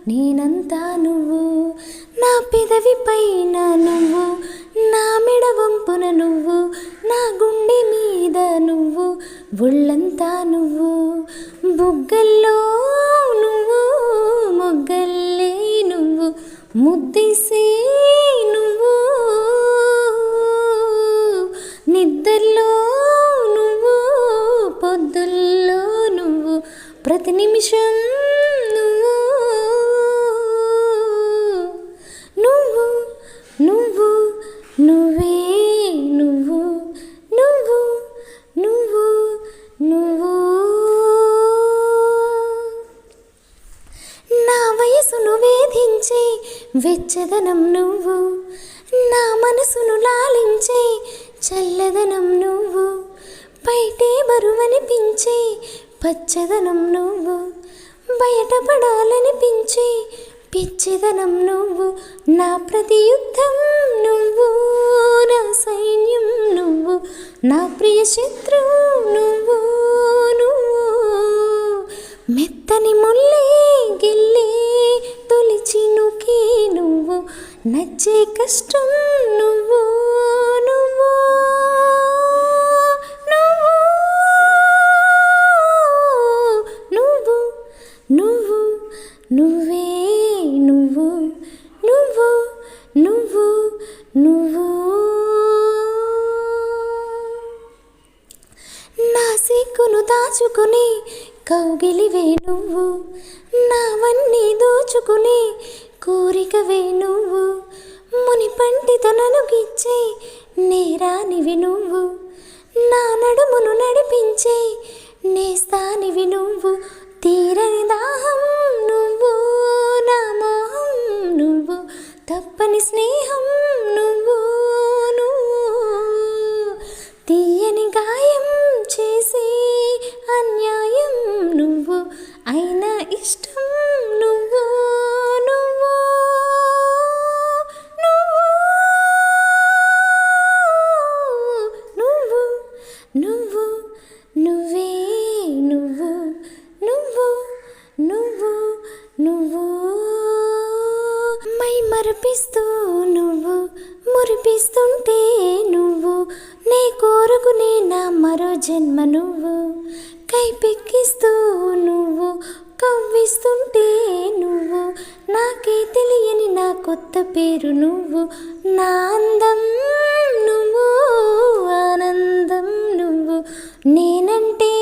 నేనంతా నువ్వు, నా పెదవి పైన నువ్వు, నా మెడ వంపున నువ్వు, నా గుండె మీద నువ్వు, ఒళ్ళంతా నువ్వు, బుగ్గల్లో నువ్వు, మొగ్గల్లే నువ్వు, ముద్దేసే నువ్వు, నిద్రలో నువ్వు, పొద్దుల్లో నువ్వు, ప్రతి నిమిషం నువ్వు, నువ్వు నువ్వు నువ్వే నువ్వు, నువ్వు నువ్వు నువ్వు. నా వయసును వేధించే వెచ్చదనం నువ్వు, నా మనసును లాలించే చల్లదనం నువ్వు, బయటే బరువనిపించే పచ్చదనం నువ్వు, బయటపడాలనిపించే పిచ్చిదనం నువ్వు, నా ప్రతి యుద్ధం నువ్వు, నా సైన్యం నువ్వు, నా ప్రియ శత్రువు నువ్వు, నువ్వు మెత్తని ముల్లే గిల్లే తొలి చినుకే నువ్వు, నచ్చే కష్టం నువ్వు, నువ్వు నువ్వు నువ్వు నువ్వే నువ్వు, నువ్వు నువ్వు నువ్వు. నా సిగ్గును దాచుకుని కౌగిలివే నువ్వు, నావన్నీ దోచుకుని కోరికవే నువ్వు, మునిపంటితో నలుగిచ్చే నేరానివి నువ్వు, నా నడుమును నడిపించే నేస్తానివి నువ్వు, తీరని దాహం నువ్వు, నా మోహం నువ్వు, తప్పని స్నేహం నువ్వు, నువ్వు తీయని గాయం చేసే అన్యాయం నువ్వు, అయినా ఇష్టం నువ్వు, నువ్వు నువ్వు నువ్వు నువ్వే నువ్వు, నువ్వు నువ్వు నువ్వు. మై మరిపిస్తూ నువ్వు, మురిపిస్తుంటే నువ్వు, నే కోరుకునే నా మరో జన్మ నువ్వు, కైపెక్కిస్తూ నువ్వు, కవ్విస్తుంటే నువ్వు, నాకే తెలియని నా కొత్త పేరు నువ్వు, నా అందం నువ్వు, ఆనందం నువ్వు, నేనంటే